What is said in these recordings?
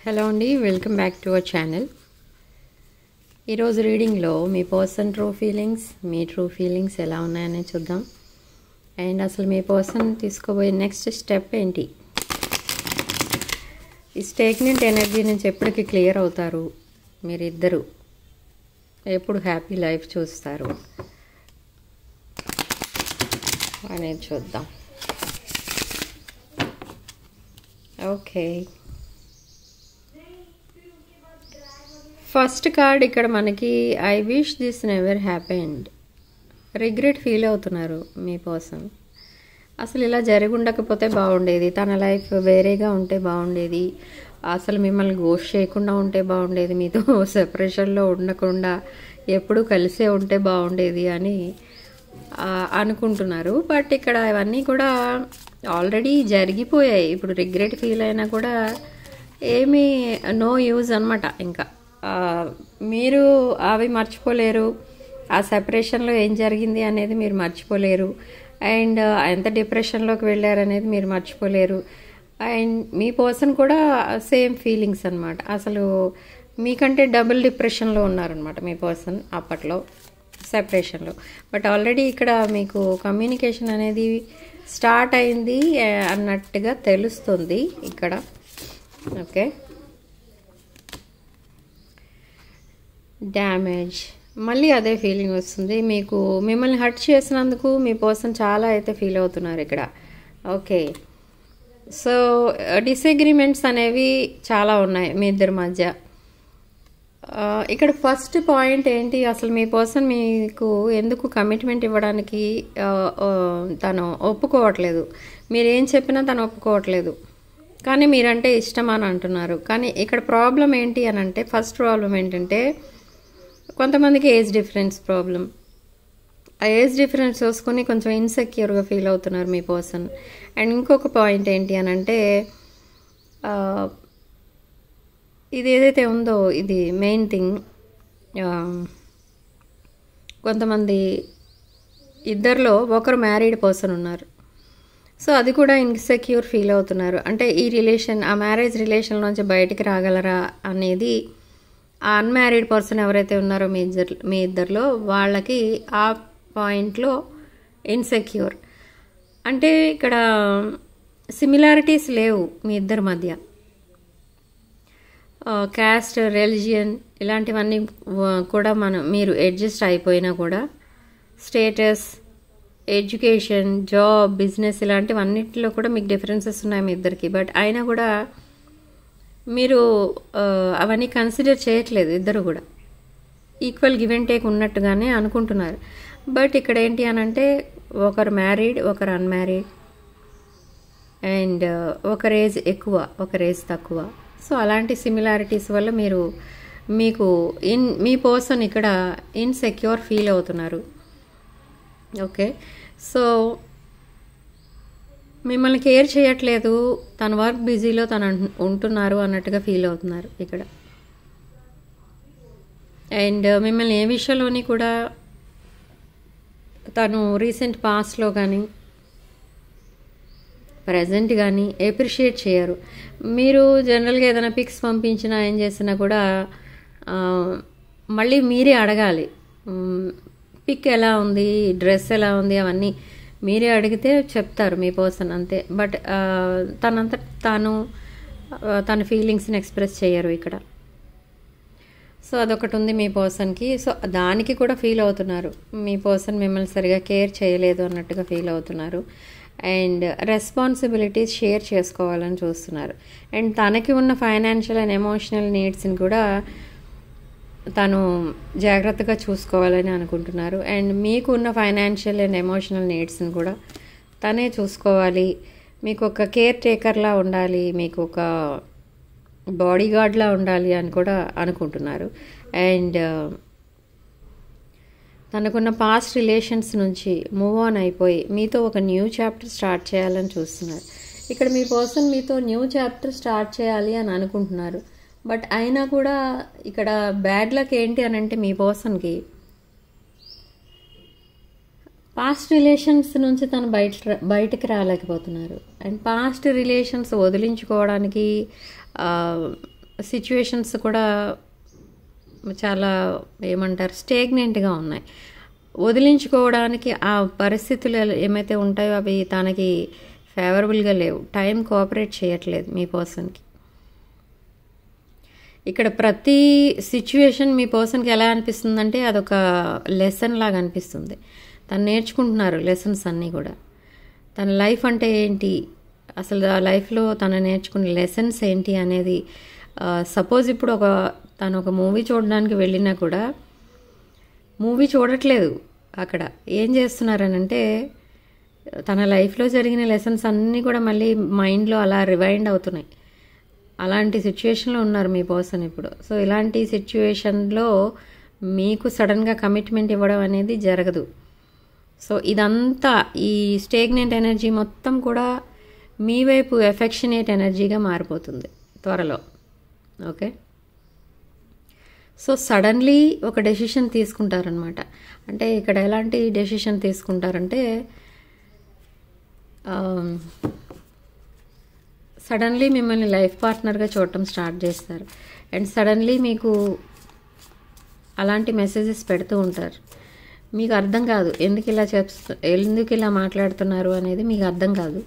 Hello అండి, welcome back to our channel. ఈరోజు రీడింగ్లో మీ person true feelings, మీ true feelings ఎలా ఉన్నాయని చూద్దాం. అండ్ అసలు మీ పర్సన్ తీసుకోబోయే నెక్స్ట్ స్టెప్ ఏంటి, ఈ స్టేగ్నెంట్ ఎనర్జీ నుంచి ఎప్పటికీ క్లియర్ అవుతారు, మీరిద్దరు ఎప్పుడు హ్యాపీ లైఫ్ చూస్తారు అనేది చూద్దాం. ఓకే, ఫస్ట్ కార్డ్ ఇక్కడ మనకి I wish this never happened. Regret feel అవుతున్నారు మీ పర్సన్. అసలు ఇలా జరిగి ఉండకపోతే బాగుండేది, తన లైఫ్ వేరేగా ఉంటే బాగుండేది, అసలు మిమ్మల్ని గోస్ట్ చేయకుండా ఉంటే బాగుండేది, మీతో సెపరేషన్లో ఉండకుండా ఎప్పుడూ కలిసే ఉంటే బాగుండేది అని అనుకుంటున్నారు. బట్ ఇక్కడ ఇవన్నీ కూడా ఆల్రెడీ జరిగిపోయాయి. ఇప్పుడు రిగ్రెట్ ఫీల్ అయినా కూడా ఏమీ నో యూజ్ అనమాట. ఇంకా మీరు అవి మర్చిపోలేరు, ఆ సెపరేషన్లో ఏం జరిగింది అనేది మీరు మర్చిపోలేరు, అండ్ ఎంత డిప్రెషన్లోకి వెళ్ళారనేది మీరు మర్చిపోలేరు. అండ్ మీ పర్సన్ కూడా సేమ్ ఫీలింగ్స్ అనమాట. అసలు మీకంటే డబుల్ డిప్రెషన్లో ఉన్నారనమాట మీ పర్సన్ అప్పట్లో సెపరేషన్లో. బట్ ఆల్రెడీ ఇక్కడ మీకు కమ్యూనికేషన్ అనేది స్టార్ట్ అయింది అన్నట్టుగా తెలుస్తుంది ఇక్కడ. ఓకే, డ్యామేజ్, మళ్ళీ అదే ఫీలింగ్ వస్తుంది మీకు. మిమ్మల్ని హర్ట్ చేసినందుకు మీ పర్సన్ చాలా అయితే ఫీల్ అవుతున్నారు ఇక్కడ. ఓకే, సో డిసగ్రిమెంట్స్ అనేవి చాలా ఉన్నాయి మీ ఇద్దరి మధ్య. ఇక్కడ ఫస్ట్ పాయింట్ ఏంటి, అసలు మీ పర్సన్ మీకు ఎందుకు కమిట్మెంట్ ఇవ్వడానికి తను ఒప్పుకోవట్లేదు. మీరేం చెప్పినా తను ఒప్పుకోవట్లేదు, కానీ మీరంటే ఇష్టం అని అంటున్నారు. కానీ ఇక్కడ ప్రాబ్లం ఏంటి అని అంటే, ఫస్ట్ ప్రాబ్లం ఏంటంటే కొంతమందికి ఏజ్ డిఫరెన్స్ ప్రాబ్లం. ఆ ఏజ్ డిఫరెన్స్ చూసుకొని కొంచెం ఇన్సెక్యూర్గా ఫీల్ అవుతున్నారు మీ పర్సన్. అండ్ ఇంకొక పాయింట్ ఏంటి అని అంటే, ఇది ఏదైతే ఉందో ఇది మెయిన్ థింగ్. కొంతమంది ఇద్దరిలో ఒకరు మ్యారీడ్ పర్సన్ ఉన్నారు, సో అది కూడా ఇన్సెక్యూర్ ఫీల్ అవుతున్నారు. అంటే ఈ రిలేషన్, ఆ మ్యారేజ్ రిలేషన్ నుంచి బయటికి రాగలరా అనేది ఆ అన్మ్యారీడ్ పర్సన్ ఎవరైతే ఉన్నారో మీ ఇద్దరిలో వాళ్ళకి ఆ పాయింట్లో ఇన్సెక్యూర్. అంటే ఇక్కడ సిమిలారిటీస్ లేవు మీ ఇద్దరి మధ్య. క్యాస్ట్, రిలీజియన్ ఇలాంటివన్నీ కూడా మీరు అడ్జస్ట్ అయిపోయినా కూడా స్టేటస్, ఎడ్యుకేషన్, జాబ్, బిజినెస్ ఇలాంటివన్నిటిలో కూడా మీకు డిఫరెన్సెస్ ఉన్నాయి మీ ఇద్దరికి. బట్ అయినా కూడా మీరు అవన్నీ కన్సిడర్ చేయట్లేదు. ఇద్దరు కూడా ఈక్వల్ గివ్ అండ్ టేక్ ఉన్నట్టుగానే అనుకుంటున్నారు. బట్ ఇక్కడ ఏంటి అని అంటే, ఒకరు మ్యారీడ్, ఒకరు అన్మ్యారీడ్, అండ్ ఒకరు ఏజ్ ఎక్కువ, ఒకరు ఏజ్ తక్కువ. సో అలాంటి సిమిలారిటీస్ వల్ల మీకు మీ పర్సన్ ఇక్కడ ఇన్సెక్యూర్ ఫీల్ అవుతున్నారు. ఓకే, సో మిమ్మల్ని కేర్ చేయట్లేదు, తన వర్క్ బిజీలో తను ఉంటున్నారు అన్నట్టుగా ఫీల్ అవుతున్నారు ఇక్కడ. అండ్ మిమ్మల్ని ఏ విషయంలోని కూడా తను రీసెంట్ పాస్ట్లో కానీ ప్రజెంట్ కానీ అప్రిషియేట్ చేయరు. మీరు జనరల్గా ఏదైనా పిక్స్ పంపించినా ఏం చేసినా కూడా మళ్ళీ మీరే అడగాలి, పిక్ ఎలా ఉంది, డ్రెస్ ఎలా ఉంది, అవన్నీ మీరే అడిగితే చెప్తారు మీ పర్సన్, అంతే. బట్ తన ఫీలింగ్స్ని ఎక్స్ప్రెస్ చేయరు ఇక్కడ. సో అదొకటి ఉంది మీ పర్సన్కి. సో దానికి కూడా ఫీల్ అవుతున్నారు. మీ పర్సన్ మిమ్మల్ని సరిగా కేర్ చేయలేదు అన్నట్టుగా ఫీల్ అవుతున్నారు. అండ్ రెస్పాన్సిబిలిటీస్ షేర్ చేసుకోవాలని చూస్తున్నారు. అండ్ తనకి ఉన్న ఫైనాన్షియల్ అండ్ ఎమోషనల్ నీడ్స్ని కూడా తను జాగ్రత్తగా చూసుకోవాలని అనుకుంటున్నారు. అండ్ మీకు ఉన్న ఫైనాన్షియల్ అండ్ ఎమోషనల్ నీడ్స్ని కూడా తనే చూసుకోవాలి, మీకు ఒక కేర్ టేకర్లా ఉండాలి, మీకు ఒక బాడీ గార్డ్లా ఉండాలి అని కూడా అనుకుంటున్నారు. అండ్ తనకున్న పాస్ట్ రిలేషన్స్ నుంచి మూవ్ ఆన్ అయిపోయి మీతో ఒక న్యూ చాప్టర్ స్టార్ట్ చేయాలని చూస్తున్నారు. ఇక్కడ మీ పర్సన్ మీతో న్యూ చాప్టర్ స్టార్ట్ చేయాలి అని అనుకుంటున్నారు. బట్ అయినా కూడా ఇక్కడ బ్యాడ్ లక్ ఏంటి అని అంటే, మీ పర్సన్కి పాస్ట్ రిలేషన్స్ నుంచి తను బయటకు రాలేకపోతున్నారు. అండ్ పాస్ట్ రిలేషన్స్ వదిలించుకోవడానికి సిచ్యువేషన్స్ కూడా చాలా ఏమంటారు స్టేగ్నెంట్గా ఉన్నాయి. వదిలించుకోవడానికి ఆ పరిస్థితులు ఏమైతే ఉంటాయో అవి తనకి ఫేవరబుల్గా లేవు. టైం కోఆపరేట్ చేయట్లేదు మీ పర్సన్కి. ఇక్కడ ప్రతి సిచ్యువేషన్ మీ పర్సన్కి ఎలా అనిపిస్తుందంటే అదొక లెసన్ లాగా అనిపిస్తుంది. తను నేర్చుకుంటున్నారు లెసన్స్ అన్నీ కూడా. తన లైఫ్ అంటే ఏంటి, అసలు ఆ లైఫ్లో తను నేర్చుకునే లెసన్స్ ఏంటి అనేది. సపోజ్ ఇప్పుడు తను ఒక మూవీ చూడడానికి వెళ్ళినా కూడా మూవీ చూడట్లేదు. అక్కడ ఏం చేస్తున్నారనంటే తన లైఫ్లో జరిగిన లెసన్స్ అన్నీ కూడా మళ్ళీ మైండ్లో అలా రివైండ్ అవుతున్నాయి. అలాంటి సిచ్యువేషన్లో ఉన్నారు మీ పర్సన్ ఇప్పుడు. సో ఇలాంటి సిచ్యువేషన్లో మీకు సడన్గా కమిట్మెంట్ ఇవ్వడం అనేది జరగదు. సో ఇదంతా ఈ స్టేగ్నెంట్ ఎనర్జీ మొత్తం కూడా మీ వైపు ఎఫెక్షనేట్ ఎనర్జీగా మారిపోతుంది త్వరలో. ఓకే, సో సడన్లీ ఒక డెసిషన్ తీసుకుంటారనమాట. అంటే ఇక్కడ ఎలాంటి డెసిషన్ తీసుకుంటారంటే సడన్లీ మిమ్మల్ని లైఫ్ పార్ట్నర్గా చూడటం స్టార్ట్ చేస్తారు. అండ్ సడన్లీ మీకు అలాంటి మెసేజెస్ పెడుతూ ఉంటారు. మీకు అర్థం కాదు ఎందుకు ఇలా మాట్లాడుతున్నారు అనేది మీకు అర్థం కాదు.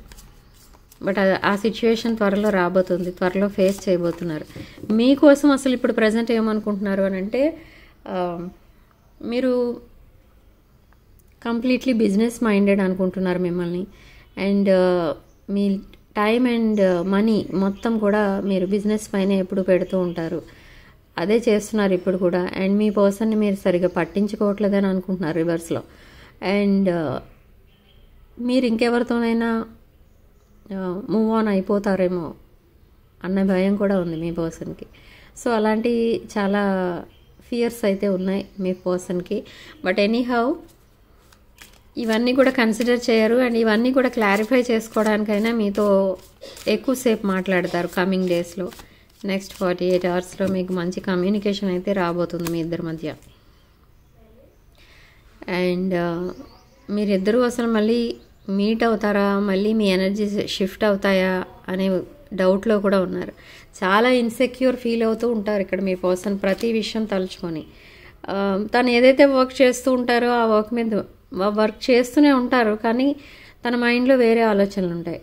బట్ ఆ సిచ్యువేషన్ త్వరలో రాబోతుంది, త్వరలో ఫేస్ చేయబోతున్నారు. మీకోసం అసలు ఇప్పుడు ప్రజెంట్ ఏమనుకుంటున్నారు అని అంటే మీరు కంప్లీట్లీ బిజినెస్ మైండెడ్ అనుకుంటున్నారు మిమ్మల్ని. And me time and money మొత్తం కూడా మీరు బిజినెస్ పైన ఎప్పుడు పెడుతూ ఉంటారు. అదే చేస్తున్నారు ఇప్పుడు కూడా. అండ్ మీ పర్సన్ని మీరు సరిగ్గా పట్టించుకోవట్లేదని అనుకుంటున్నారు రివర్స్లో. అండ్ మీరు ఇంకెవరితోనైనా మూవ్ ఆన్ అయిపోతారేమో అన్న భయం కూడా ఉంది మీ పర్సన్కి. సో అలాంటి చాలా ఫియర్స్ అయితే ఉన్నాయి మీ పర్సన్కి. బట్ ఎనీహౌ ఇవన్నీ కూడా కన్సిడర్ చేయరు. అండ్ ఇవన్నీ కూడా క్లారిఫై చేసుకోవడానికైనా మీతో ఎక్కువసేపు మాట్లాడతారు కమింగ్ డేస్లో. నెక్స్ట్ 48 అవర్స్లో మీకు మంచి కమ్యూనికేషన్ అయితే రాబోతుంది మీ ఇద్దరి మధ్య. అండ్ మీరిద్దరూ అసలు మళ్ళీ మీట్ అవుతారా, మళ్ళీ మీ ఎనర్జీ షిఫ్ట్ అవుతాయా అనే డౌట్లో కూడా ఉన్నారు. చాలా ఇన్సెక్యూర్ ఫీల్ అవుతూ ఉంటారు ఇక్కడ మీ పర్సన్ ప్రతి విషయం తలుచుకొని. తను ఏదైతే వర్క్ చేస్తూ ఉంటారో ఆ వర్క్ మీద వర్క్ చేస్తూనే ఉంటారు, కానీ తన మైండ్లో వేరే ఆలోచనలు ఉంటాయి.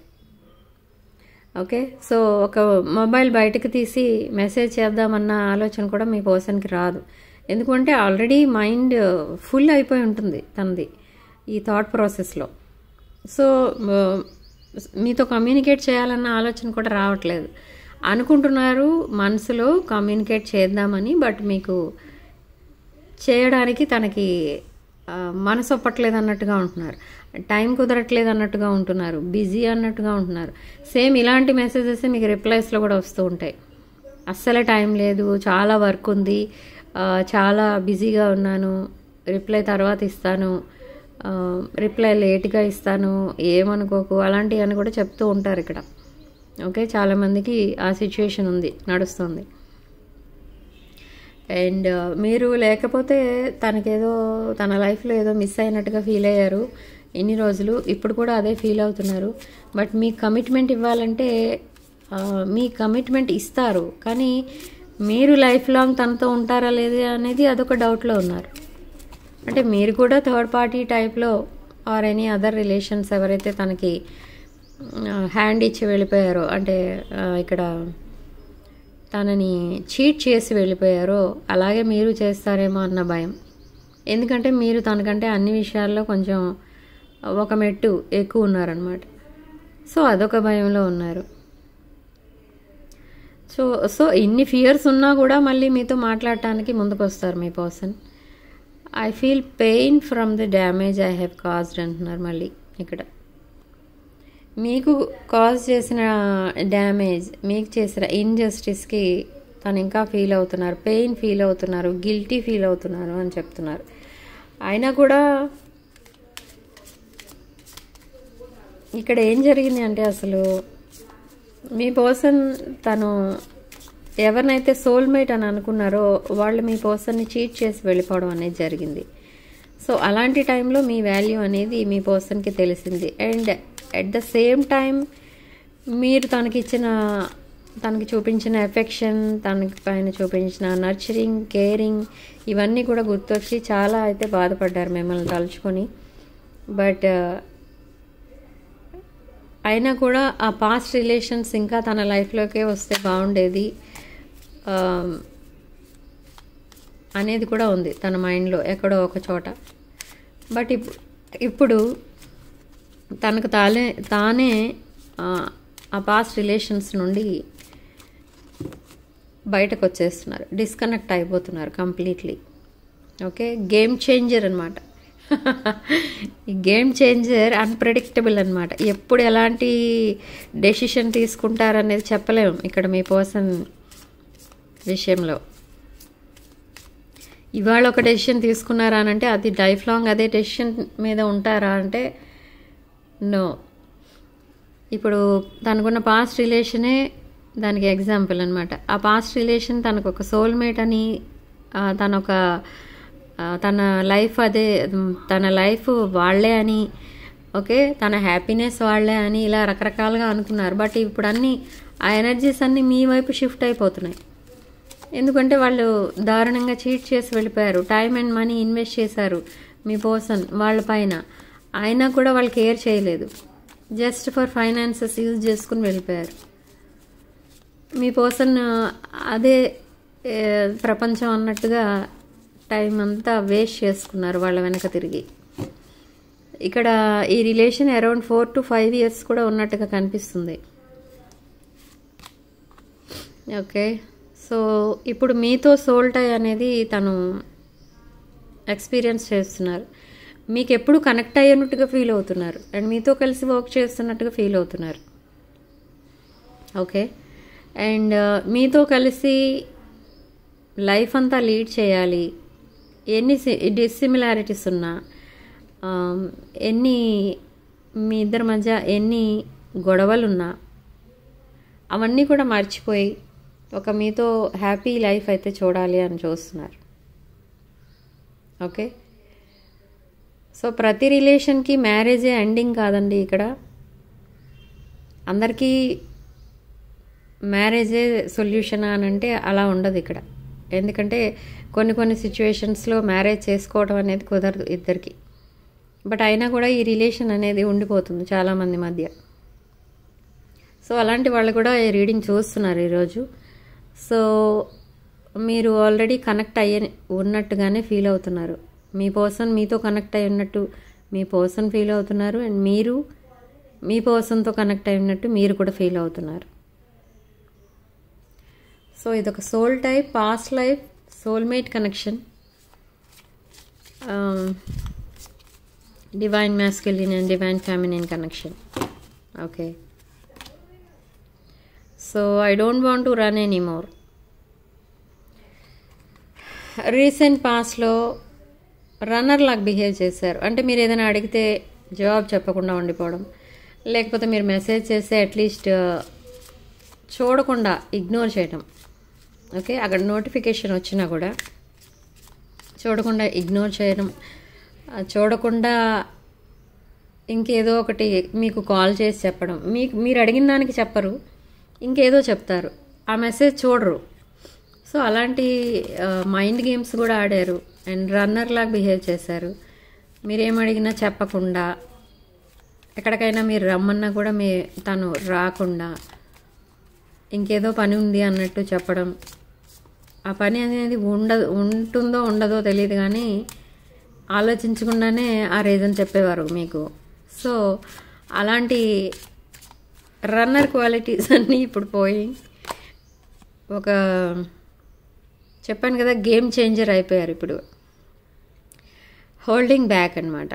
ఓకే, సో ఒక మొబైల్ బయటకు తీసి మెసేజ్ చేద్దామన్న ఆలోచన కూడా మీ పర్సన్కి రాదు. ఎందుకంటే ఆల్రెడీ మైండ్ ఫుల్ అయిపోయి ఉంటుంది తనది ఈ థాట్ ప్రాసెస్లో. సో మీతో కమ్యూనికేట్ చేయాలన్న ఆలోచన కూడా రావట్లేదు. అనుకుంటున్నారు మనసులో కమ్యూనికేట్ చేద్దామని, బట్ మీకు చేయడానికి తనకి మనసు ఒప్పట్లేదు అన్నట్టుగా ఉంటున్నారు, టైం కుదరట్లేదు అన్నట్టుగా ఉంటున్నారు, బిజీ అన్నట్టుగా ఉంటున్నారు. సేమ్ ఇలాంటి మెసేజెస్ మీకు రిప్లైస్లో కూడా వస్తూ ఉంటాయి. అస్సలే టైం లేదు, చాలా వర్క్ ఉంది, చాలా బిజీగా ఉన్నాను, రిప్లై తర్వాత ఇస్తాను, రిప్లై లేట్గా ఇస్తాను, ఏమనుకోకు, అలాంటివన్నీ కూడా చెప్తూ ఉంటారు ఇక్కడ. ఓకే, చాలామందికి ఆ సిచ్యువేషన్ ఉంది, నడుస్తుంది. అండ్ మీరు లేకపోతే తనకేదో తన లైఫ్లో ఏదో మిస్ అయినట్టుగా ఫీల్ అయ్యారు ఇన్ని రోజులు. ఇప్పుడు కూడా అదే ఫీల్ అవుతున్నారు. బట్ మీ కమిట్మెంట్ ఇవ్వాలంటే మీ కమిట్మెంట్ ఇస్తారు, కానీ మీరు లైఫ్ లాంగ్ తనతో ఉంటారా లేదా అనేది అదొక డౌట్లో ఉన్నారు. అంటే మీరు కూడా థర్డ్ పార్టీ టైప్లో ఆర్ ఎనీ అదర్ రిలేషన్స్ ఎవరైతే తనకి హ్యాండ్ ఇచ్చి వెళ్ళిపోయారో, అంటే ఇక్కడ తనని చీట్ చేసి వెళ్ళిపోయారో అలాగే మీరు చేస్తారేమో అన్న భయం. ఎందుకంటే మీరు తనకంటే అన్ని విషయాల్లో కొంచెం ఒక మెట్టు ఎక్కువ ఉన్నారనమాట. సో అదొక భయంలో ఉన్నారు. సో ఇన్ని ఫియర్స్ ఉన్నా కూడా మళ్ళీ మీతో మాట్లాడటానికి ముందుకు వస్తారు మీ person. I feel pain from the damage I have caused అంటున్నారు మళ్ళీ ఇక్కడ. మీకు కాజ్ చేసిన డ్యామేజ్, మీకు చేసిన ఇన్జస్టిస్కి తను ఇంకా ఫీల్ అవుతున్నారు, పెయిన్ ఫీల్ అవుతున్నారు, గిల్టీ ఫీల్ అవుతున్నారు అని చెప్తున్నారు. అయినా కూడా ఇక్కడ ఏం జరిగింది అంటే అసలు మీ పర్సన్ తను ఎవరినైతే సోల్మేట్ అని అనుకున్నారో వాళ్ళు మీ పర్సన్ని చీట్ చేసి వెళ్ళిపోవడం అనేది జరిగింది. సో అలాంటి టైంలో మీ వాల్యూ అనేది మీ పర్సన్కి తెలిసింది. And at the same time మీరు తనకిచ్చిన తనకి చూపించిన ఎఫెక్షన్, తనకి పైన చూపించిన నర్చరింగ్, కేరింగ్ ఇవన్నీ కూడా గుర్తొచ్చి చాలా అయితే బాధపడ్డారు మిమ్మల్ని తలుచుకొని. బట్ అయినా కూడా ఆ పాస్ట్ రిలేషన్స్ ఇంకా తన లైఫ్లోకే వస్తే బాగుండేది అనేది కూడా ఉంది తన మైండ్లో ఎక్కడో ఒక చోట. బట్ ఇప్పుడు తనకు తానే ఆ పాస్ట్ రిలేషన్స్ నుండి బయటకు వచ్చేస్తున్నారు, డిస్కనెక్ట్ అయిపోతున్నారు కంప్లీట్లీ. ఓకే, గేమ్ చేంజర్ అనమాట. ఈ గేమ్ చేంజర్ అన్ప్రెడిక్టబుల్ అనమాట. ఎప్పుడు ఎలాంటి డెసిషన్ తీసుకుంటారనేది చెప్పలేము ఇక్కడ మీ పర్సన్ విషయంలో. ఇవాళ ఒక డెసిషన్ తీసుకున్నారా అని అంటే అది లైఫ్ లాంగ్ అదే డెసిషన్ మీద ఉంటారా అంటే నో. ఇప్పుడు తనకున్న పాస్ట్ రిలేషనే దానికి ఎగ్జాంపుల్ అనమాట. ఆ పాస్ట్ రిలేషన్ తనకు ఒక సోల్మేట్ అని, తన లైఫ్ అదే, తన లైఫ్ వాళ్ళే అని, ఓకే, తన హ్యాపీనెస్ వాళ్ళే అని ఇలా రకరకాలుగా అనుకున్నారు. బట్ ఇప్పుడు ఆ ఎనర్జీస్ అన్నీ మీ వైపు షిఫ్ట్ అయిపోతున్నాయి. ఎందుకంటే వాళ్ళు దారుణంగా చీట్ చేసి వెళ్ళిపోయారు, టైం అండ్ మనీ ఇన్వెస్ట్ చేశారు మీ పర్సన్ వాళ్ళ పైన. అయినా కూడా వాళ్ళు కేర్ చేయలేదు, జస్ట్ ఫర్ ఫైనాన్సెస్ యూజ్ చేసుకుని వెళ్ళిపోయారు. మీ పర్సన్ అదే ప్రపంచం అన్నట్టుగా టైం అంతా వేస్ట్ చేసుకున్నారు వాళ్ళ వెనక తిరిగి. ఇక్కడ ఈ రిలేషన్ అరౌండ్ 4 to 5 years కూడా ఉన్నట్టుగా కనిపిస్తుంది. ఓకే, సో ఇప్పుడు మీతో సోల్ టై అనేది తను ఎక్స్పీరియన్స్ చేస్తున్నారు. మీకు ఎప్పుడు కనెక్ట్ అయ్యేటట్టుగా ఫీల్ అవుతున్నారు అండ్ మీతో కలిసి వర్క్ చేస్తున్నట్టుగా ఫీల్ అవుతున్నారు. ఓకే, అండ్ మీతో కలిసి లైఫ్ అంతా లీడ్ చేయాలి. ఎన్ని డిస్సిమిలారిటీస్ ఉన్నా, మీ ఇద్దరి మధ్య ఎన్ని గొడవలున్నా అవన్నీ కూడా మర్చిపోయి ఒక మీతో హ్యాపీ లైఫ్ అయితే చూడాలి అని చూస్తున్నారు. ఓకే, సో ప్రతి రిలేషన్కి మ్యారేజే ఎండింగ్ కాదండి. ఇక్కడ అందరికీ మ్యారేజే సొల్యూషన్ అని అంటే అలా ఉండదు ఇక్కడ. ఎందుకంటే కొన్ని సిచ్యువేషన్స్లో మ్యారేజ్ చేసుకోవడం అనేది కుదరదు ఇద్దరికి. బట్ అయినా కూడా ఈ రిలేషన్ అనేది ఉండిపోతుంది చాలామంది మధ్య. సో అలాంటి వాళ్ళు కూడా ఈ రీడింగ్ చూస్తున్నారు ఈరోజు. సో మీరు ఆల్రెడీ కనెక్ట్ ఉన్నట్టుగానే ఫీల్ అవుతున్నారు. మీ పర్సన్ మీతో కనెక్ట్ అయి ఉన్నట్టు మీ పర్సన్ ఫీల్ అవుతున్నారు అండ్ మీరు మీ పర్సన్తో కనెక్ట్ అయి ఉన్నట్టు మీరు కూడా ఫీల్ అవుతున్నారు. సో ఇదొక soul type, past life, soulmate connection, divine masculine and divine feminine connection. Okay, so I don't want to run anymore. Recent పాస్ట్లో రన్నర్ లాగా బిహేవ్ చేశారు. అంటే మీరు ఏదైనా అడిగితే జవాబు చెప్పకుండా ఉండిపోవడం, లేకపోతే మీరు మెసేజ్ చేస్తే అట్లీస్ట్ చూడకుండా ఇగ్నోర్ చేయడం. ఓకే, అక్కడ నోటిఫికేషన్ వచ్చినా కూడా చూడకుండా ఇగ్నోర్ చేయడం, చూడకుండా ఇంకేదో ఒకటి మీకు కాల్ చేసి చెప్పడం. మీరు అడిగిన దానికి చెప్పరు, ఇంకేదో చెప్తారు, ఆ మెసేజ్ చూడరు. సో అలాంటి మైండ్ గేమ్స్ కూడా ఆడారు అండ్ రన్నర్ లాగా బిహేవ్ చేశారు. మీరేమడిగినా చెప్పకుండా, ఎక్కడికైనా మీరు రమ్మన్నా కూడా తను రాకుండా ఇంకేదో పని ఉంది అన్నట్టు చెప్పడం. ఆ పని అనేది ఉంటుందో ఉండదో తెలియదు కానీ ఆలోచించకుండానే ఆ రీజన్ చెప్పేవారు మీకు. సో అలాంటి రన్నర్ క్వాలిటీస్ అన్నీ ఇప్పుడు పోయి ఒక చెప్పాను కదా గేమ్ చేంజర్ అయిపోయారు. ఇప్పుడు హోల్డింగ్ బ్యాక్ అనమాట.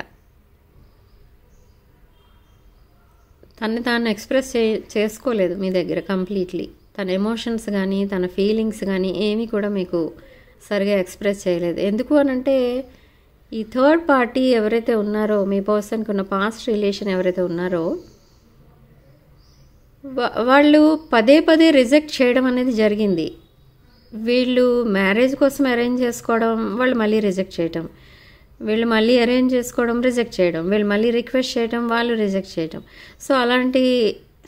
తన్ని తాను ఎక్స్ప్రెస్ చేసుకోలేదు మీ దగ్గర కంప్లీట్లీ. తన ఎమోషన్స్ కానీ తన ఫీలింగ్స్ కానీ ఏమీ కూడా మీకు సరిగా ఎక్స్ప్రెస్ చేయలేదు. ఎందుకు అనంటే ఈ థర్డ్ పార్టీ ఎవరైతే ఉన్నారో, మీ పర్సన్కి ఉన్న పాస్ట్ రిలేషన్ ఎవరైతే ఉన్నారో వాళ్ళు పదే రిజెక్ట్ చేయడం అనేది జరిగింది. వీళ్ళు మ్యారేజ్ కోసం అరేంజ్ చేసుకోవడం, వాళ్ళు మళ్ళీ రిజెక్ట్ చేయడం, వీళ్ళు మళ్ళీ అరేంజ్ చేసుకోవడం, రిజెక్ట్ చేయడం, వీళ్ళు మళ్ళీ రిక్వెస్ట్ చేయడం, వాళ్ళు రిజెక్ట్ చేయడం. సో అలాంటి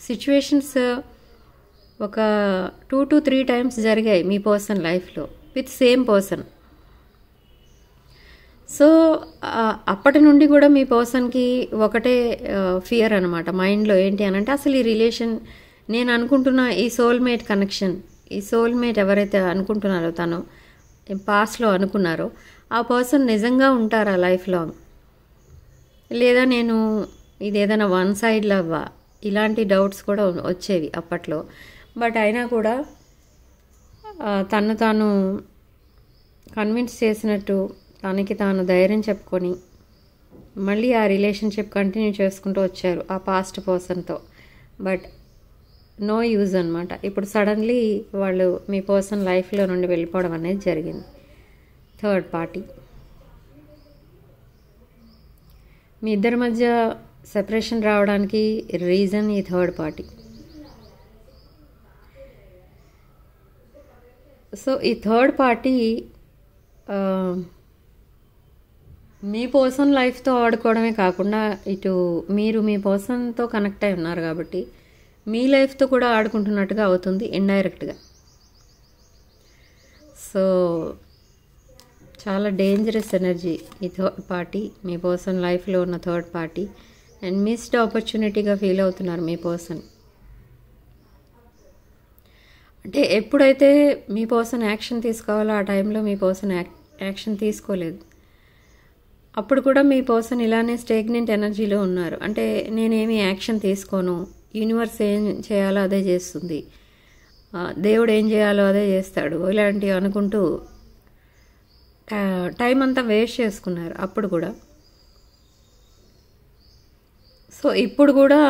సిచ్యువేషన్స్ ఒక 2 to 3 టైమ్స్ జరిగాయి మీ పర్సన్ లైఫ్లో విత్ సేమ్ పర్సన్. సో అప్పటి నుండి కూడా మీ పర్సన్కి ఒకటే ఫియర్ అనమాట మైండ్లో. ఏంటి అని అంటే అసలు ఈ రిలేషన్, నేను అనుకుంటున్న ఈ సోల్మేట్ కనెక్షన్, ఈ సోల్మేట్ ఎవరైతే అనుకుంటున్నారో తను పాస్ట్లో అనుకున్నారో ఆ పర్సన్ నిజంగా ఉంటారా లైఫ్ లాంగ్, లేదా నేను ఇది ఏదైనా వన్ సైడ్ లవ్వా, ఇలాంటి డౌట్స్ కూడా వచ్చేవి అప్పట్లో. బట్ అయినా కూడా తను తాను కన్విన్స్ చేసినట్టు తనకి తాను ధైర్యం చెప్పుకొని మళ్ళీ ఆ రిలేషన్షిప్ కంటిన్యూ చేసుకుంటూ వచ్చారు ఆ పాస్ట్ పర్సన్తో. బట్ నో యూజ్ అనమాట. ఇప్పుడు సడన్లీ వాళ్ళు మీ పర్సన్ లైఫ్లో నుండి వెళ్ళిపోవడం అనేది జరిగింది. థర్డ్ పార్టీ, మీ ఇద్దరి మధ్య సెపరేషన్ రావడానికి రీజన్ ఈ థర్డ్ పార్టీ. సో ఈ థర్డ్ పార్టీ మీ పర్సన్ లైఫ్తో ఆడుకోవడమే కాకుండా ఇటు మీరు మీ పర్సన్తో కనెక్ట్ అయి ఉన్నారు కాబట్టి మీ లైఫ్తో కూడా ఆడుకుంటున్నట్టుగా అవుతుంది ఇండైరెక్ట్గా. సో చాలా డేంజరస్ ఎనర్జీ ఈ థర్డ్ పార్టీ, మీ పర్సన్ లైఫ్లో ఉన్న థర్డ్ పార్టీ. అండ్ మిస్డ్ ఆపర్చునిటీగా ఫీల్ అవుతున్నారు మీ పర్సన్. అంటే ఎప్పుడైతే మీ పర్సన్ యాక్షన్ తీసుకోవాలో ఆ టైంలో మీ పర్సన్ యాక్షన్ తీసుకోలేదు. అప్పుడు కూడా మీ పర్సన్ ఇలానే స్టేగ్నెంట్ ఎనర్జీలో ఉన్నారు. అంటే నేనేమి యాక్షన్ తీసుకోను, యూనివర్స్ ఏం చేయాలో అదే చేస్తుంది, దేవుడు ఏం చేయాలో అదే చేస్తాడు, ఇలాంటివి అనుకుంటూ టైం అంతా వేస్ట్ చేసుకున్నారు అప్పుడు కూడా. సో ఇప్పుడు కూడా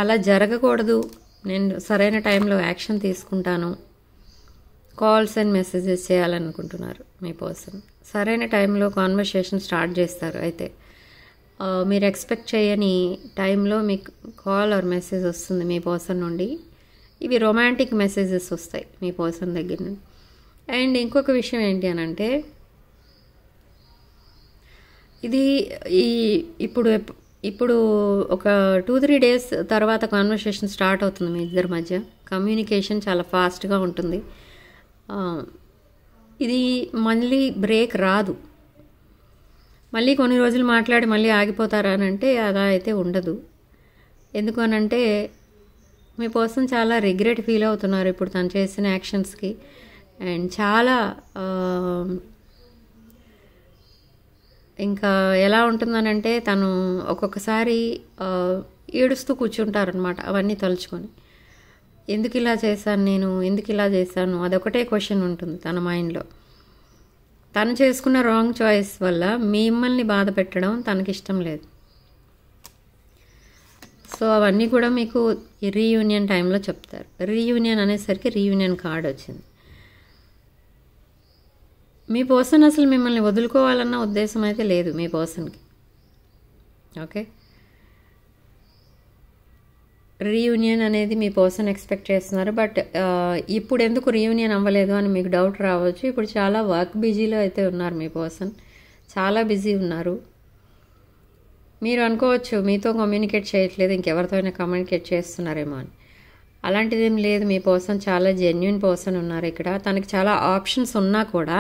అలా జరగకూడదు, నేను సరైన టైంలో యాక్షన్ తీసుకుంటాను, కాల్స్ అండ్ మెసేజెస్ చేయాలనుకుంటున్నారు మీ పర్సన్. సరైన టైంలో కాన్వర్సేషన్ స్టార్ట్ చేస్తారు. అయితే మీరు ఎక్స్పెక్ట్ చేయని టైంలో మీకు కాల్ ఆర్ మెసేజ్ వస్తుంది మీ పర్సన్ నుండి. ఇవి రొమాంటిక్ మెసేజెస్ వస్తాయి మీ పర్సన్ దగ్గర నుండి. అండ్ ఇంకొక విషయం ఏంటి అని అంటే ఇది ఇప్పుడు ఒక 2-3 డేస్ తర్వాత కాన్వర్సేషన్ స్టార్ట్ అవుతుంది మీ ఇద్దరి మధ్య. కమ్యూనికేషన్ చాలా ఫాస్ట్గా ఉంటుంది. ఇది మళ్ళీ బ్రేక్ రాదు. మళ్ళీ కొన్ని రోజులు మాట్లాడి మళ్ళీ ఆగిపోతారా అని అంటే అలా అయితే ఉండదు. ఎందుకు అనంటే మీ పర్సన్ చాలా రిగ్రెట్ ఫీల్ అవుతున్నారు ఇప్పుడు తను చేసిన యాక్షన్స్కి. అండ్ చాలా ఇంకా ఎలా ఉంటుందనంటే తను ఒక్కొక్కసారి ఏడుస్తూ కూర్చుంటారనమాట అవన్నీ తలుచుకొని. ఎందుకు ఇలా చేశాను నేను, ఎందుకు ఇలా చేశాను, అదొకటే క్వశ్చన్ ఉంటుంది తన మైండ్లో. తను చేసుకున్న రాంగ్ చాయిస్ వల్ల మిమ్మల్ని బాధ పెట్టడం తనకిష్టం లేదు. సో అవన్నీ కూడా మీకు ఈ రీయూనియన్ టైంలో చెప్తారు. రీయూనియన్ అనేసరికి రీయూనియన్ కార్డ్ వచ్చింది. మీ పర్సన్ అసలు మిమ్మల్ని వదులుకోవాలన్న ఉద్దేశం అయితే లేదు మీ పర్సన్కి. ఓకే, రీయూనియన్ అనేది మీ పర్సన్ ఎక్స్పెక్ట్ చేస్తున్నారు. బట్ ఇప్పుడు ఎందుకు రీయూనియన్ అవ్వలేదు అని మీకు డౌట్ రావచ్చు. ఇప్పుడు చాలా వర్క్ బిజీలో అయితే ఉన్నారు మీ పర్సన్, చాలా బిజీ ఉన్నారు. మీరు అనుకోవచ్చు మీతో కమ్యూనికేట్ చేయట్లేదు, ఇంకెవరితో అయినా కమ్యూనికేట్ చేస్తున్నారేమో అని. అలాంటిది ఏం లేదు. మీ పర్సన్ చాలా జెన్యున్ పర్సన్ ఉన్నారు ఇక్కడ. తనకి చాలా ఆప్షన్స్ ఉన్నా కూడా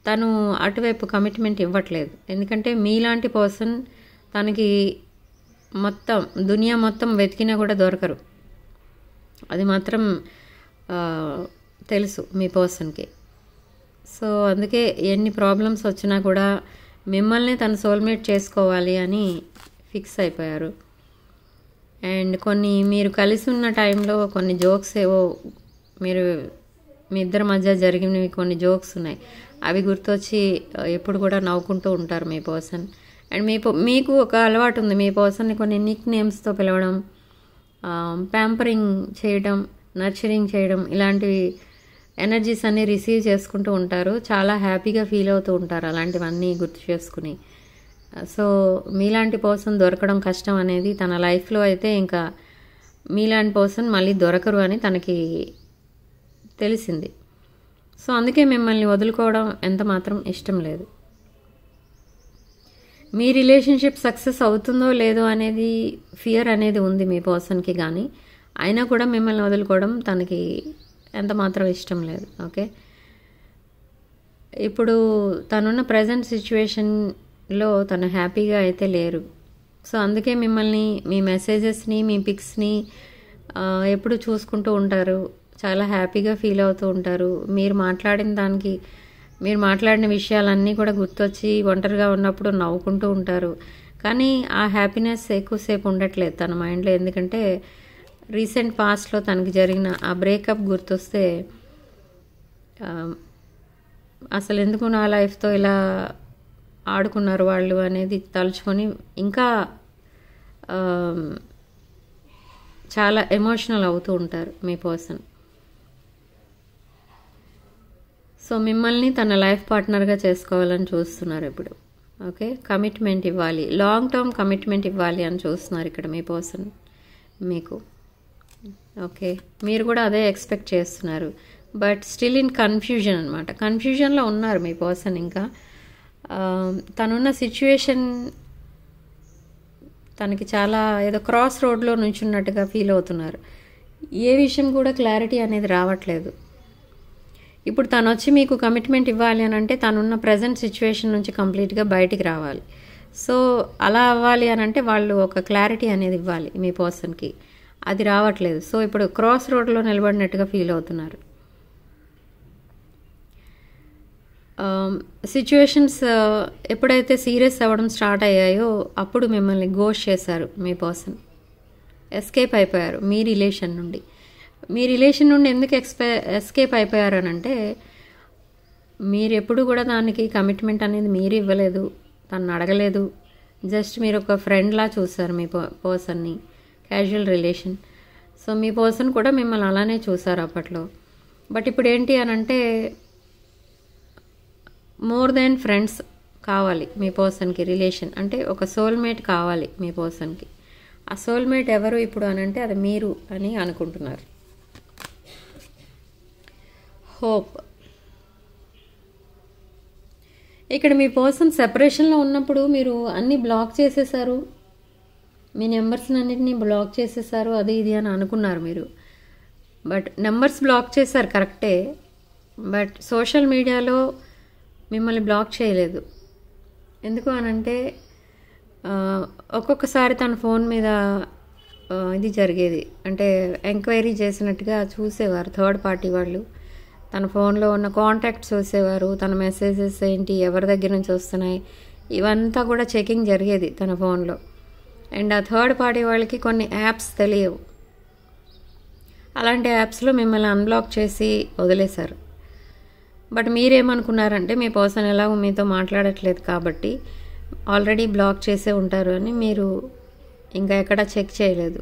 తను అటువైపు కమిట్మెంట్ ఇవ్వట్లేదు. ఎందుకంటే మీలాంటి పర్సన్ తనకి మొత్తం దునియా మొత్తం వెతికినా కూడా దొరకరు, అది మాత్రం తెలుసు మీ పర్సన్కి. సో అందుకే ఎన్ని ప్రాబ్లమ్స్ వచ్చినా కూడా మిమ్మల్ని తను సోల్మేట్ చేసుకోవాలి అని ఫిక్స్ అయిపోయారు. అండ్ కొన్ని మీరు కలిసి ఉన్న టైంలో కొన్ని జోక్స్ ఏవో మీరు మీ ఇద్దరి మధ్య జరిగినవి కొన్ని జోక్స్ ఉన్నాయి, అవి గుర్తొచ్చి ఎప్పుడు కూడా నవ్వుకుంటూ ఉంటారు మీ పర్సన్. అండ్ మీకు ఒక అలవాటు ఉంది మీ పర్సన్ని కొన్ని నిక్ నేమ్స్తో పిలవడం, ప్యాంపరింగ్ చేయడం, నర్చరింగ్ చేయడం, ఇలాంటివి ఎనర్జీస్ అన్నీ రిసీవ్ చేసుకుంటూ ఉంటారు. చాలా హ్యాపీగా ఫీల్ అవుతూ ఉంటారు అలాంటివన్నీ గుర్తు చేసుకుని. సో మీలాంటి పర్సన్ దొరకడం కష్టం అనేది తన లైఫ్లో అయితే ఇంకా మీలాంటి పర్సన్ మళ్ళీ దొరకరు అని తనకి తెలిసింది. సో అందుకే మిమ్మల్ని వదులుకోవడం ఎంత మాత్రం ఇష్టం లేదు. మీ రిలేషన్షిప్ సక్సెస్ అవుతుందో లేదో అనేది ఫియర్ అనేది ఉంది మీ పర్సన్కి. కానీ అయినా కూడా మిమ్మల్ని వదులుకోవడం తనకి ఎంత మాత్రం ఇష్టం లేదు. ఓకే, ఇప్పుడు తనున్న ప్రజెంట్ సిచ్యువేషన్లో తను హ్యాపీగా అయితే లేరు. సో అందుకే మిమ్మల్ని, మీ మెసేజెస్ని, మీ పిక్స్ని ఎప్పుడు చూసుకుంటూ ఉంటారు, చాలా హ్యాపీగా ఫీల్ అవుతూ ఉంటారు. మీరు మాట్లాడిన విషయాలన్నీ కూడా గుర్తొచ్చి ఒంటరిగా ఉన్నప్పుడు నవ్వుకుంటూ ఉంటారు. కానీ ఆ హ్యాపీనెస్ ఎక్కువసేపు ఉండట్లేదు తన మైండ్లో. ఎందుకంటే రీసెంట్ పాస్ట్లో తనకి జరిగిన ఆ బ్రేకప్ గుర్తొస్తే అసలు ఎందుకు నా లైఫ్తో ఇలా ఆడుకున్నారు వాళ్ళు అనేది తలుచుకొని ఇంకా చాలా ఎమోషనల్ అవుతూ ఉంటారు మీ పర్సన్. సో మిమ్మల్ని తన లైఫ్ పార్ట్నర్గా చేసుకోవాలని చూస్తున్నారు ఇప్పుడు. ఓకే, కమిట్మెంట్ ఇవ్వాలి, లాంగ్ టర్మ్ కమిట్మెంట్ ఇవ్వాలి అని చూస్తున్నారు ఇక్కడ మీ పర్సన్ మీకు. ఓకే, మీరు కూడా అదే ఎక్స్పెక్ట్ చేస్తున్నారు. బట్ స్టిల్ ఇన్ కన్ఫ్యూజన్ అనమాట. కన్ఫ్యూజన్లో ఉన్నారు మీ పర్సన్. ఇంకా తనున్న సిచ్యువేషన్ తనకి చాలా ఏదో క్రాస్ రోడ్లో నుంచున్నట్టుగా ఫీల్ అవుతున్నారు. ఏ విషయం కూడా క్లారిటీ అనేది రావట్లేదు. ఇప్పుడు తను వచ్చి మీకు కమిట్మెంట్ ఇవ్వాలి అని అంటే తనున్న ప్రజెంట్ సిచ్యువేషన్ నుంచి కంప్లీట్గా బయటికి రావాలి. సో అలా అవ్వాలి అని అంటే వాళ్ళు ఒక క్లారిటీ అనేది ఇవ్వాలి మీ పర్సన్కి. అది రావట్లేదు. సో ఇప్పుడు క్రాస్ రోడ్లో నిలబడినట్టుగా ఫీల్ అవుతున్నారు. సిచ్యువేషన్స్ ఎప్పుడైతే సీరియస్ అవ్వడం స్టార్ట్ అయ్యాయో అప్పుడు మిమ్మల్ని గోస్ట్ చేశారు మీ పర్సన్. ఎస్కేప్ అయిపోయారు మీ రిలేషన్ నుండి. మీ రిలేషన్ నుండి ఎందుకు ఎస్కేప్ అయిపోయారు అని అంటే మీరు ఎప్పుడు కూడా దానికి కమిట్మెంట్ అనేది మీరు ఇవ్వలేదు, తను అడగలేదు. జస్ట్ మీరు ఒక ఫ్రెండ్లా చూసారు మీ పర్సన్ని, క్యాజువల్ రిలేషన్. సో మీ పర్సన్ కూడా మిమ్మల్ని అలానే చూసారు అప్పట్లో. బట్ ఇప్పుడు ఏంటి అని అంటే మోర్ దెన్ ఫ్రెండ్స్ కావాలి మీ పర్సన్కి. రిలేషన్ అంటే ఒక సోల్మేట్ కావాలి మీ పర్సన్కి. ఆ సోల్మేట్ ఎవరు ఇప్పుడు అని అంటే అది మీరు అని అనుకుంటున్నారు. హోప్. ఇక్కడ మీ పర్సన్ సెపరేషన్లో ఉన్నప్పుడు మీరు అన్నీ బ్లాక్ చేసేసారు, మీ నెంబర్స్ని అన్నిటినీ బ్లాక్ చేసేసారు, అది ఇది అని అనుకున్నారు మీరు. బట్ నెంబర్స్ బ్లాక్ చేశారు కరెక్టే, బట్ సోషల్ మీడియాలో మిమ్మల్ని బ్లాక్ చేయలేదు. ఎందుకు అనంటే ఒక్కొక్కసారి తన ఫోన్ మీద ఇది జరిగేది, అంటే ఎంక్వైరీ చేసినట్టుగా చూసేవారు థర్డ్ పార్టీ వాళ్ళు. తన ఫోన్లో ఉన్న కాంటాక్ట్స్ చూసేవారు, తన మెసేజెస్ ఏంటి, ఎవరి దగ్గర నుంచి వస్తున్నాయి, ఇవంతా కూడా చెకింగ్ జరిగేది తన ఫోన్లో. అండ్ ఆ థర్డ్ పార్టీ వాళ్ళకి కొన్ని యాప్స్ తెలియవు. అలాంటి యాప్స్లో మిమ్మల్ని అన్బ్లాక్ చేసి వదిలేశారు. బట్ మీరేమనుకున్నారంటే మీ పర్సన్ ఎలాగో మీతో మాట్లాడట్లేదు కాబట్టి ఆల్రెడీ బ్లాక్ చేసే ఉంటారు అని మీరు ఇంకా ఎక్కడ చెక్ చేయలేదు.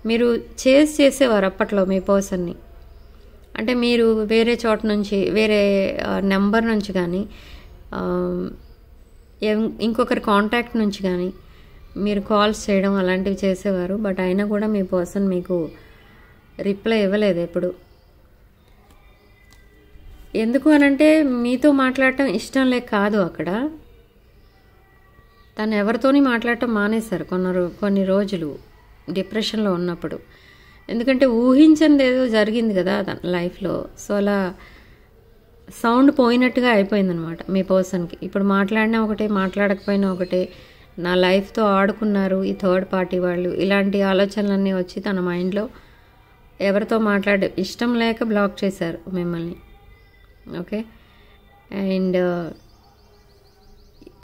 మీరు చేసేవారు అప్పట్లో మీ పర్సన్ని. అంటే మీరు వేరే చోట నుంచి, వేరే నెంబర్ నుంచి కానీ ఇంకొకరి కాంటాక్ట్ నుంచి కానీ మీరు కాల్స్ చేయడం అలాంటివి చేసేవారు. బట్ అయినా కూడా మీ పర్సన్ మీకు రిప్లై ఇవ్వలేదు ఎప్పుడు. ఎందుకు అనంటే మీతో మాట్లాడటం ఇష్టం లేక కాదు, అక్కడ తను ఎవరితోని మాట్లాడటం మానేశారు కొన్ని రోజులు డిప్రెషన్లో ఉన్నప్పుడు. ఎందుకంటే ఊహించనిది ఏదో జరిగింది కదా తన లైఫ్లో. సో అలా సౌండ్ పోయినట్టుగా అయిపోయిందనమాట మీ పర్సన్కి. ఇప్పుడు మాట్లాడినా ఒకటే, మాట్లాడకపోయినా ఒకటే, నా లైఫ్తో ఆడుకున్నారు ఈ థర్డ్ పార్టీ వాళ్ళు, ఇలాంటి ఆలోచనలన్నీ వచ్చి తన మైండ్లో ఎవరితో ఇష్టం లేక బ్లాక్ చేశారు మిమ్మల్ని. ఓకే, అండ్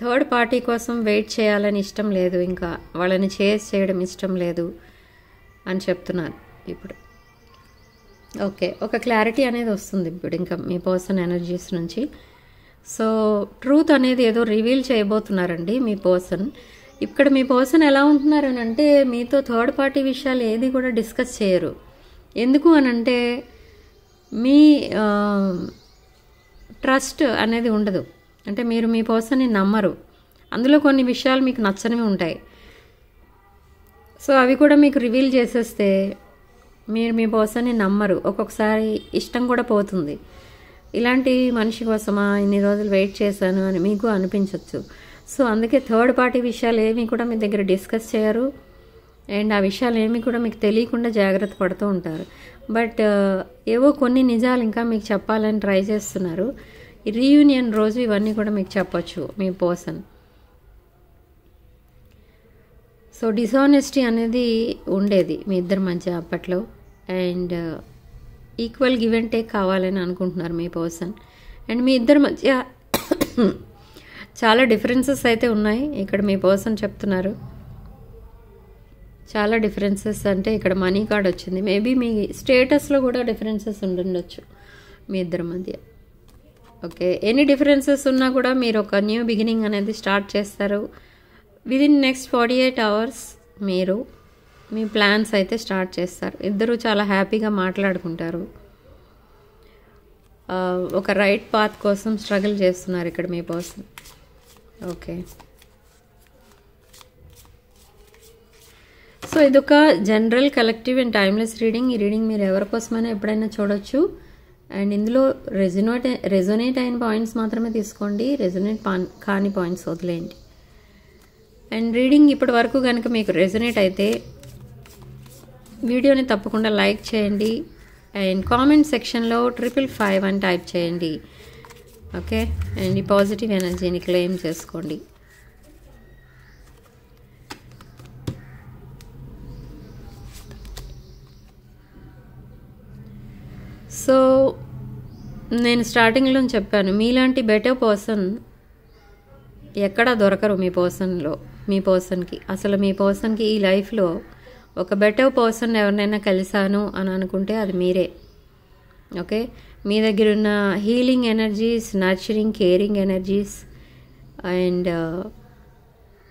థర్డ్ పార్టీ కోసం వెయిట్ చేయాలని ఇష్టం లేదు, ఇంకా వాళ్ళని చేస్ చేయడం ఇష్టం లేదు అని చెప్తున్నారు ఇప్పుడు. ఓకే, ఒక క్లారిటీ అనేది వస్తుంది ఇప్పుడు ఇంకా మీ పర్సన్ ఎనర్జీస్ నుంచి. సో ట్రూత్ అనేది ఏదో రివీల్ చేయబోతున్నారండి మీ పర్సన్. ఇక్కడ మీ పర్సన్ ఎలా ఉంటున్నారని అంటే మీతో థర్డ్ పార్టీ విషయాలు ఏది కూడా డిస్కస్ చేయరు. ఎందుకు అనంటే మీ ట్రస్ట్ అనేది ఉండదు. అంటే మీరు మీ పర్సన్ని నమ్మరు. అందులో కొన్ని విషయాలు మీకు నచ్చనివి ఉంటాయి. సో అవి కూడా మీకు రివీల్ చేసేస్తే మీరు మీ పర్సన్ని నమ్మరు. ఒక్కొక్కసారి ఇష్టం కూడా పోతుంది. ఇలాంటి మనిషి కోసమా ఇన్ని రోజులు వెయిట్ చేశాను అని మీకు అనిపించవచ్చు. సో అందుకే థర్డ్ పార్టీ విషయాలు ఏమీ కూడా మీ దగ్గర డిస్కస్ చేయరు. అండ్ ఆ విషయాలు ఏమి కూడా మీకు తెలియకుండా జాగ్రత్త పడుతూ ఉంటారు. బట్ ఏవో కొన్ని నిజాలు ఇంకా మీకు చెప్పాలని ట్రై చేస్తున్నారు. ఈ రీయూనియన్ రోజు ఇవన్నీ కూడా మీకు చెప్పొచ్చు మీ పర్సన్. సో డిసానెస్టీ అనేది ఉండేది మీ ఇద్దరి మధ్య అప్పట్లో. And equal give and take కావాలని అనుకుంటున్నారు మీ పర్సన్. అండ్ మీ ఇద్దరి మధ్య చాలా డిఫరెన్సెస్ అయితే ఉన్నాయి ఇక్కడ మీ పర్సన్ చెప్తున్నారు. చాలా డిఫరెన్సెస్ అంటే ఇక్కడ మనీ కార్డ్ వచ్చింది. మేబీ మీ స్టేటస్లో కూడా డిఫరెన్సెస్ ఉండొచ్చు మీ ఇద్దరి మధ్య. ఓకే, ఎనీ డిఫరెన్సెస్ ఉన్నా కూడా మీరు ఒక న్యూ బిగినింగ్ అనేది స్టార్ట్ చేస్తారు. విదిన్ నెక్స్ట్ 48 hours మీరు మీ ప్లాన్స్ అయితే స్టార్ట్ చేస్తారు. ఇద్దరు చాలా హ్యాపీగా మాట్లాడుకుంటారు. ఒక రైట్ పాత్ కోసం స్ట్రగుల్ చేస్తున్నారు ఇక్కడ మీ పర్సన్. ఓకే, సో ఇదొక general collective and timeless reading. ఈ రీడింగ్ మీరు ఎవరి కోసమైనా ఎప్పుడైనా చూడొచ్చు. అండ్ ఇందులో రెజొనేట్ అయిన పాయింట్స్ మాత్రమే తీసుకోండి, రెజొనేట్ కాని పాయింట్స్ వదిలేయండి. అండ్ రీడింగ్ ఇప్పటి వరకు కనుక మీకు రెజొనేట్ అయితే వీడియోని తప్పకుండా లైక్ చేయండి అండ్ కామెంట్ సెక్షన్లో 555 అని టైప్ చేయండి. ఓకే, అండ్ ఈ పాజిటివ్ ఎనర్జీని క్లెయిమ్ చేసుకోండి. సో నేను స్టార్టింగ్లో చెప్పాను, మీలాంటి బెటర్ పర్సన్ ఎక్కడా దొరకరు మీ పర్సన్కి. అసలు మీ పర్సన్కి ఈ లైఫ్లో ఒక బెటర్ పర్సన్ ఎవరినైనా కలిశాను అని అనుకుంటే అది మీరే. ఓకే, మీ దగ్గర ఉన్న healing energies, nurturing, caring energies and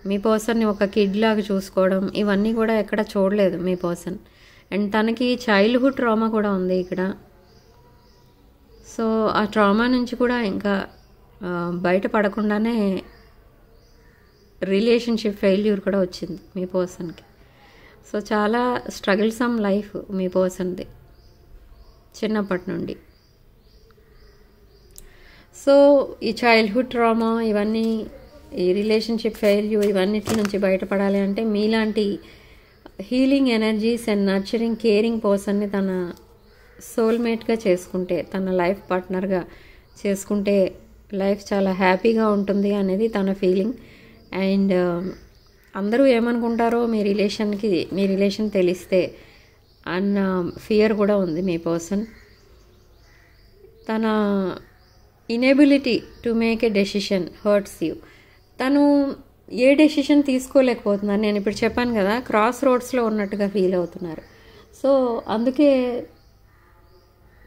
మీ పర్సన్ని ఒక కిడ్ లాగా చూసుకోవడం, ఇవన్నీ కూడా ఎక్కడ చూడలేదు మీ పర్సన్. అండ్ తనకి చైల్డ్హుడ్ ట్రామా కూడా ఉంది ఇక్కడ. సో ఆ ట్రామా నుంచి కూడా ఇంకా బయటపడకుండానే రిలేషన్షిప్ ఫెయిల్యూర్ కూడా వచ్చింది మీ పర్సన్కి. సో చాలా స్ట్రగుల్సమ్ లైఫ్ మీ పర్సన్ది చిన్నప్పటి నుండి. సో ఈ చైల్డ్హుడ్ ట్రామా, ఇవన్నీ, ఈ రిలేషన్షిప్ ఫెయిల్యూర్, ఇవన్నిటి నుంచి బయటపడాలి అంటే మీలాంటి healing energies and nurturing, caring పర్సన్ని తన సోల్మేట్గా చేసుకుంటే, తన లైఫ్ పార్ట్నర్గా చేసుకుంటే లైఫ్ చాలా హ్యాపీగా ఉంటుంది అనేది తన ఫీలింగ్. అండ్ అందరూ ఏమనుకుంటారో మీ రిలేషన్ తెలిస్తే అన్న ఫియర్ కూడా ఉంది మీ పర్సన్. తన inability to make a decision hurts you. తను ఏ డెసిషన్ తీసుకోలేకపోతున్నారు. నేను ఇప్పుడు చెప్పాను కదా, క్రాస్ రోడ్స్లో ఉన్నట్టుగా ఫీల్ అవుతున్నారు. సో అందుకే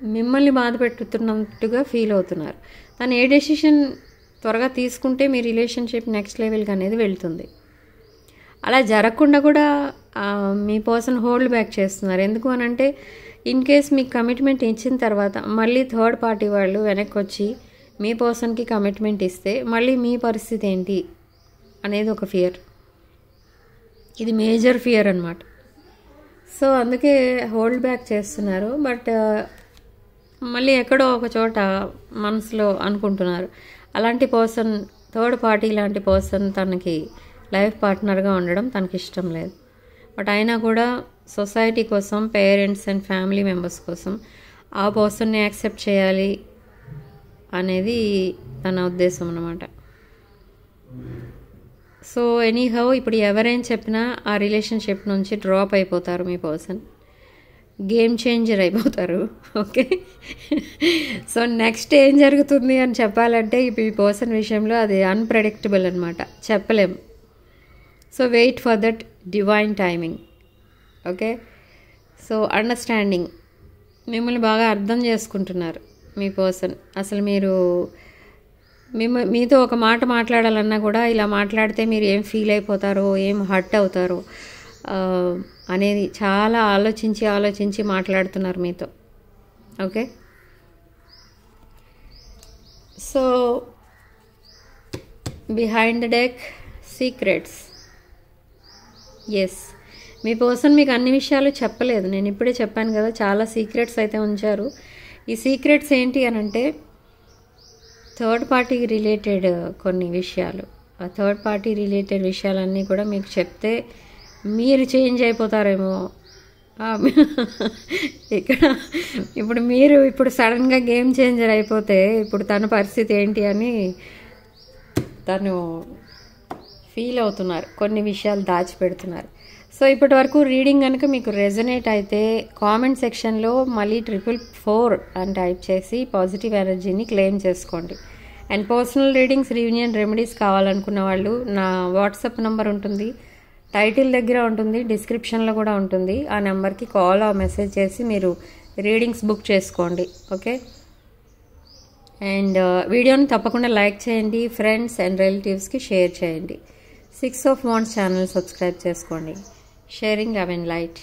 మిమ్మల్ని బాధ పెట్టుతున్నట్టుగా ఫీల్ అవుతున్నారు. తను ఏ డెసిషన్ త్వరగా తీసుకుంటే మీ రిలేషన్షిప్ నెక్స్ట్ లెవెల్కి అనేది వెళ్తుంది. అలా జరగకుండా కూడా మీ పర్సన్ హోల్డ్ బ్యాక్ చేస్తున్నారు. ఎందుకు అనంటే ఇన్ కేస్ మీకు కమిట్మెంట్ ఇచ్చిన తర్వాత మళ్ళీ థర్డ్ పార్టీ వాళ్ళు వెనక్కి వచ్చి మీ పర్సన్కి కమిట్మెంట్ ఇస్తే మళ్ళీ మీ పరిస్థితి ఏంటి అనేది ఒక ఫియర్. ఇది మేజర్ ఫియర్ అన్నమాట. సో అందుకే హోల్డ్ బ్యాక్ చేస్తున్నారు. బట్ మళ్ళీ ఎక్కడో ఒక చోట మనసులో అనుకుంటున్నారు, అలాంటి పర్సన్, థర్డ్ పార్టీ లాంటి పర్సన్ తనకి లైఫ్ పార్ట్నర్గా ఉండడం తనకి ఇష్టం లేదు. బట్ అయినా కూడా సొసైటీ కోసం, పేరెంట్స్ అండ్ ఫ్యామిలీ మెంబర్స్ కోసం ఆ పర్సన్ని యాక్సెప్ట్ చేయాలి అనేది తన ఉద్దేశం అన్నమాట. సో ఎనీహౌ ఇప్పుడు ఎవరైనా చెప్పినా ఆ రిలేషన్షిప్ నుంచి డ్రాప్ అయిపోతారు మీ పర్సన్. గేమ్ చేంజర్ అయిపోతారు. ఓకే, సో నెక్స్ట్ ఏం జరుగుతుంది అని చెప్పాలంటే ఇప్పుడు ఈ పర్సన్ విషయంలో అది అన్ప్రెడిక్టబుల్ అనమాట, చెప్పలేం. So wait for that divine timing. Okay, so understanding, మిమ్మల్ని బాగా అర్థం చేసుకుంటున్నారు మీ పర్సన్. అసలు మీతో ఒక మాట మాట్లాడాలన్నా కూడా ఇలా మాట్లాడితే మీరు ఏం ఫీల్ అయిపోతారో, ఏం హర్ట్ అవుతారో అనేది చాలా ఆలోచించి మాట్లాడుతున్నారు మీతో. Okay, so behind the deck secrets. Yes, మీ పర్సన్ మీకు అన్ని విషయాలు చెప్పలేదు. నేను ఇప్పుడే చెప్పాను కదా, చాలా సీక్రెట్స్ అయితే ఉంచారు. ఈ సీక్రెట్స్ ఏంటి అని అంటే థర్డ్ పార్టీకి రిలేటెడ్ కొన్ని విషయాలు. ఆ థర్డ్ పార్టీ రిలేటెడ్ విషయాలన్నీ కూడా మీకు చెప్తే మీరు చేంజ్ అయిపోతారేమో. ఇక్కడ ఇప్పుడు సడన్గా గేమ్ చేంజర్ అయిపోతే ఇప్పుడు తన పరిస్థితి ఏంటి అని తను ఫీల్ అవుతున్నారు, కొన్ని విషయాలు దాచిపెడుతున్నారు. సో ఇప్పటి వరకు రీడింగ్ కనుక మీకు రెజనేట్ అయితే కామెంట్ సెక్షన్లో మళ్ళీ 444 అని టైప్ చేసి పాజిటివ్ ఎనర్జీని క్లెయిమ్ చేసుకోండి. And personal readings, reunion remedies కావాలనుకున్న వాళ్ళు నా వాట్సాప్ నెంబర్ ఉంటుంది, టైటిల్ దగ్గర ఉంటుంది, డిస్క్రిప్షన్లో కూడా ఉంటుంది. ఆ నెంబర్కి కాల్ ఆ మెసేజ్ చేసి మీరు రీడింగ్స్ బుక్ చేసుకోండి. ఓకే. అండ్ వీడియోని తప్పకుండా లైక్ చేయండి, ఫ్రెండ్స్ అండ్ రిలేటివ్స్కి షేర్ చేయండి. 6 of Wands ఛానల్ సబ్స్క్రైబ్ చేసుకోండి. Sharing love and light.